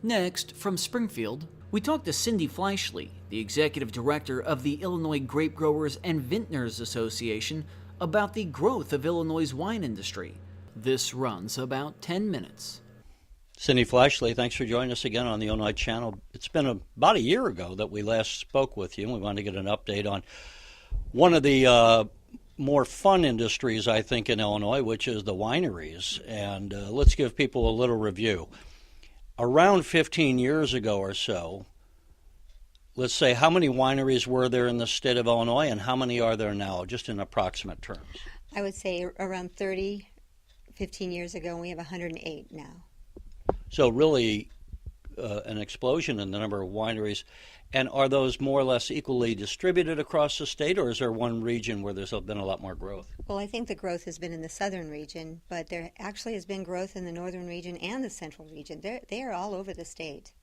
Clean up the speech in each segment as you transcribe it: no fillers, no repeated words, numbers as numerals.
Next, from Springfield, we talked to Cindi Fleischli, the executive director of the Illinois Grape Growers and Vintners Association, about the growth of Illinois' wine industry. This runs about 10 minutes. Cindi Fleischli, thanks for joining us again on the Illinois Channel. It's been about a year ago that we last spoke with you, and we wanted to get an update on one of the more fun industries, I think, in Illinois, which is the wineries. And let's give people a little review. Around 15 years ago or so, let's say, how many wineries were there in the state of Illinois, and how many are there now, just in approximate terms? I would say around 30, 15 years ago, and we have 108 now. So really an explosion in the number of wineries. And are those more or less equally distributed across the state, or is there one region where there's been a lot more growth? Well, I think the growth has been in the southern region, but there actually has been growth in the northern region and the central region. They are all over the state.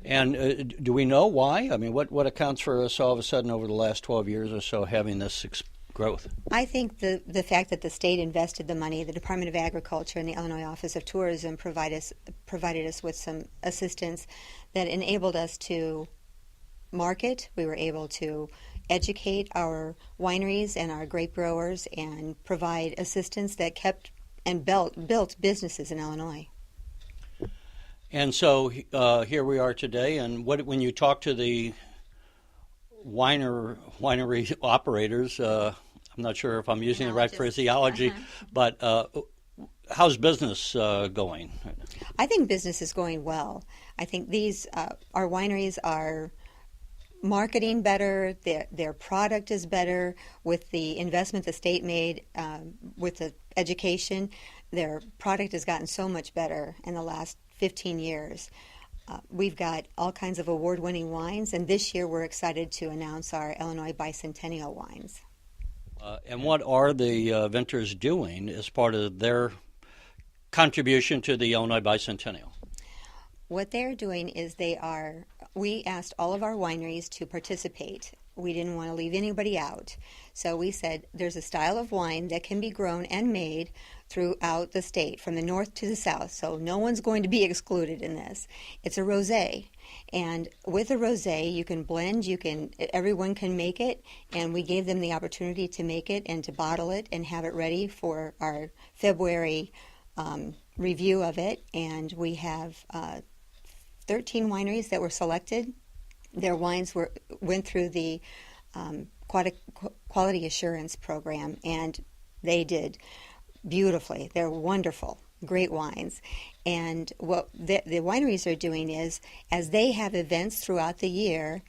And do we know why? I mean, what accounts for us all of a sudden over the last 12 years or so having this growth? I think the fact that the state invested the money, the Department of Agriculture and the Illinois Office of Tourism provided us with some assistance that enabled us to market. We were able to educate our wineries and our grape growers and provide assistance that kept and built businesses in Illinois. And so here we are today, and when you talk to the winery operators, I'm not sure if I'm using the right phraseology, but how's business going? I think business is going well. I think our wineries are marketing better, their product is better. With the investment the state made with the education, their product has gotten so much better in the last 15 years. We've got all kinds of award-winning wines, and this year we're excited to announce our Illinois Bicentennial wines. And what are the Vintners doing as part of their contribution to the Illinois Bicentennial? What they're doing is we asked all of our wineries to participate. We didn't want to leave anybody out. So we said there's a style of wine that can be grown and made throughout the state, from the north to the south. So no one's going to be excluded in this. It's a rosé. And with a rosé, you can blend, everyone can make it. And we gave them the opportunity to make it and to bottle it and have it ready for our February review of it. And we have 13 wineries that were selected. Their wines went through the quality assurance program, and they did beautifully. They're wonderful, great wines. And what the wineries are doing is, as they have events throughout the year,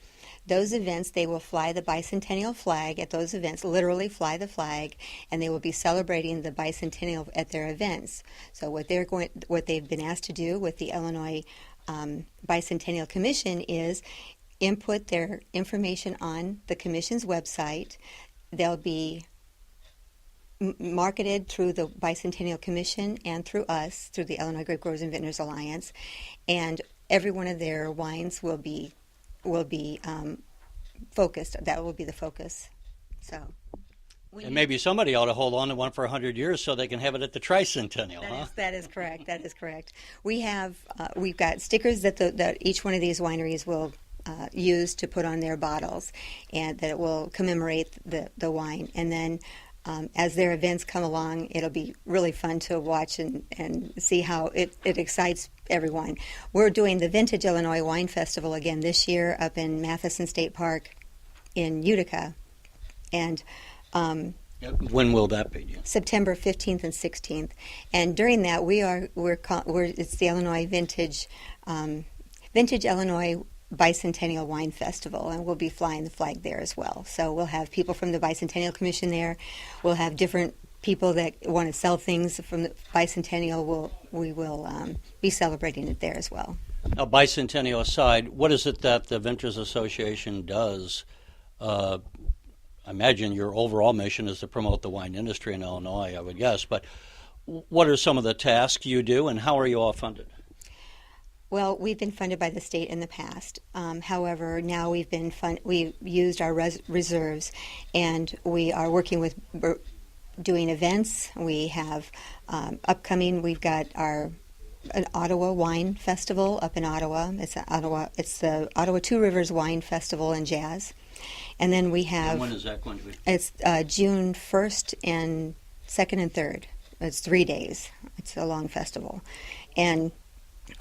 those events, they will fly the bicentennial flag at those events, literally fly the flag, and they will be celebrating the bicentennial at their events. So what they've been asked to do with the Illinois Bicentennial Commission is input their information on the Commission's website. They'll be marketed through the Bicentennial Commission and through us, through the Illinois Grape Growers and Vintners Alliance, and every one of their wines will be focused. That will be the focus. So. And maybe somebody ought to hold on to one for 100 years so they can have it at the tricentennial, That is correct. That is correct. We've got stickers that each one of these wineries will use to put on their bottles, and that it will commemorate the wine. And then as their events come along, it'll be really fun to watch and see how it excites everyone. We're doing the Vintage Illinois Wine Festival again this year up in Matheson State Park in Utica. And when will that be? September 15th and 16th. And during that, it's the Illinois Vintage Illinois Bicentennial Wine Festival, and we'll be flying the flag there as well. So we'll have people from the Bicentennial Commission there. We'll have different people that want to sell things from the Bicentennial. We will be celebrating it there as well. Now, Bicentennial aside, what is it that the Vintners Association does? I imagine your overall mission is to promote the wine industry in Illinois, I would guess. But what are some of the tasks you do, and how are you all funded? Well, we've been funded by the state in the past. However, now we've used our reserves, and we are working with doing events. We have upcoming. We've got our an Ottawa Wine Festival up in Ottawa. It's the Ottawa Two Rivers Wine Festival and Jazz. And then we have... And when is that going to be? It's June 1st and 2nd and 3rd. It's 3 days. It's a long festival. And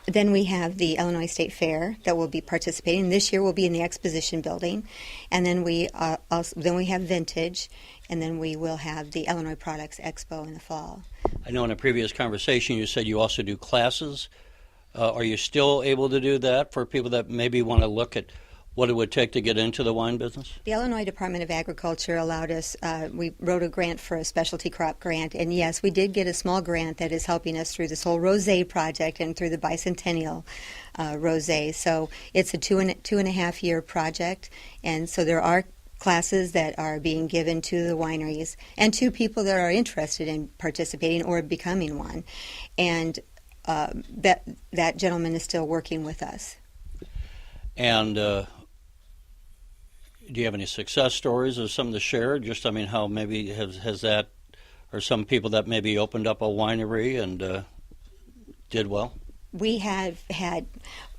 then we have the Illinois State Fair that will be participating. This year we'll be in the exposition building. And then we have Vintage, and then we will have the Illinois Products Expo in the fall. I know in a previous conversation you said you also do classes. Are you still able to do that for people that maybe want to look at what it would take to get into the wine business? The Illinois Department of Agriculture allowed us, we wrote a grant for a specialty crop grant, and yes, we did get a small grant that is helping us through this whole rosé project and through the bicentennial rosé. So it's a two and a half year project, and so there are classes that are being given to the wineries and to people that are interested in participating or becoming one. And that gentleman is still working with us. And do you have any success stories or something to share? Just, I mean, how maybe has that, or some people that maybe opened up a winery and did well? We have had,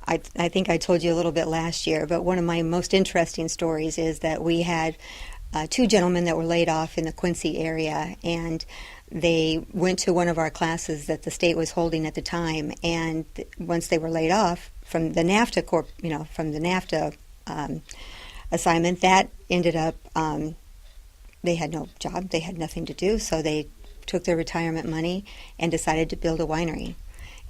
I think I told you a little bit last year, but one of my most interesting stories is that we had two gentlemen that were laid off in the Quincy area, and they went to one of our classes that the state was holding at the time, and once they were laid off from the NAFTA assignment, that ended up, they had no job, they had nothing to do, so they took their retirement money and decided to build a winery.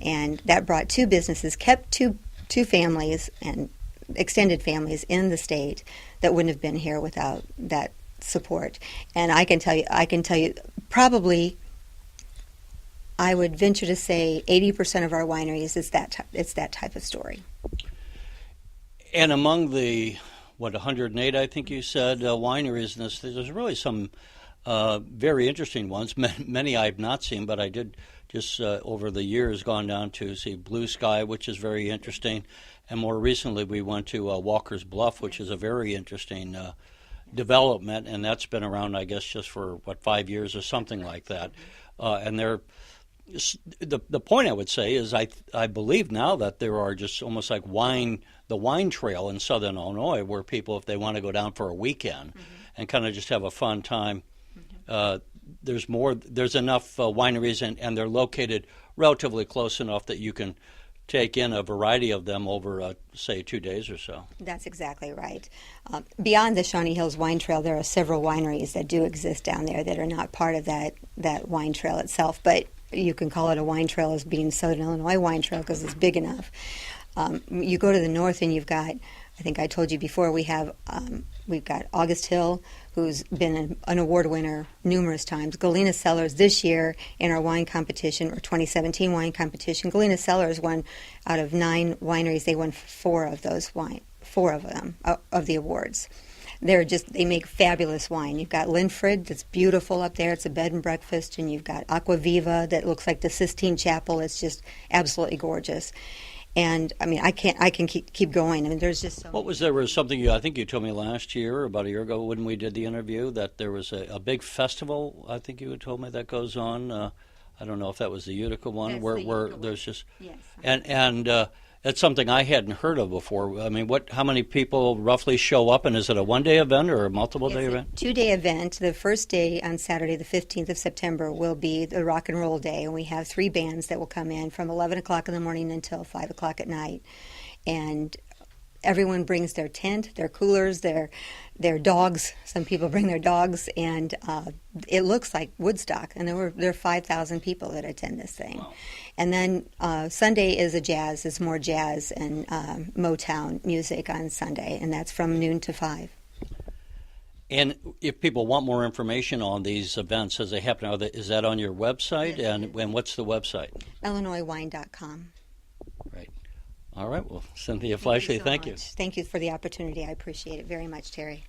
And that brought two businesses, kept two families and extended families in the state that wouldn't have been here without that support. And I can tell you, probably, I would venture to say 80% of our wineries it's that type of story. And among the 108, I think you said, wineries in this, there's really some very interesting ones. Many I've not seen, but I did just over the years gone down to see Blue Sky, which is very interesting. And more recently, we went to Walker's Bluff, which is a very interesting development, and that's been around, I guess, just for 5 years or something like that. And the point I would say is I believe now that there are just almost like the wine trail in southern Illinois, where people, if they want to go down for a weekend and kind of just have a fun time, there's enough wineries, and they're located relatively close enough that you can take in a variety of them over, say, 2 days or so. That's exactly right. Beyond the Shawnee Hills Wine Trail, there are several wineries that do exist down there that are not part of that wine trail itself, but you can call it a wine trail as being Southern Illinois Wine Trail because it's big enough. You go to the north and you've got, I think I told you before, we've got August Hill, who's been an award winner numerous times. Galena Cellars this year in our wine competition, or 2017 wine competition, Galena Cellars won out of 9 wineries. They won 4 of them of the awards. They make fabulous wine. You've got Linford, that's beautiful up there. It's a bed and breakfast, and you've got Aquaviva that looks like the Sistine Chapel. It's just absolutely gorgeous. And I mean, I can keep going. I mean, there's just so. There was something I think you told me last year, about a year ago, when we did the interview, that there was a big festival. I think you had told me that goes on. I don't know if that was the Utica one, That's where the Utica there's one. just Yes. And that's something I hadn't heard of before. I mean, how many people roughly show up, and is it a one-day event or a multiple-day event? It's a 2-day event. The first day on Saturday, the 15th of September, will be the Rock and Roll Day, and we have 3 bands that will come in from 11 o'clock in the morning until 5 o'clock at night. And everyone brings their tent, their coolers, their dogs. Some people bring their dogs, and it looks like Woodstock. And there are 5,000 people that attend this thing. Wow. And then Sunday is it's more jazz and Motown music on Sunday, and that's from noon to 5. And if people want more information on these events as they happen, is that on your website? Yes. And what's the website? IllinoisWine.com. Right. All right. Well, Cynthia Fleischli, thank you. Thank you for the opportunity. I appreciate it very much, Terry.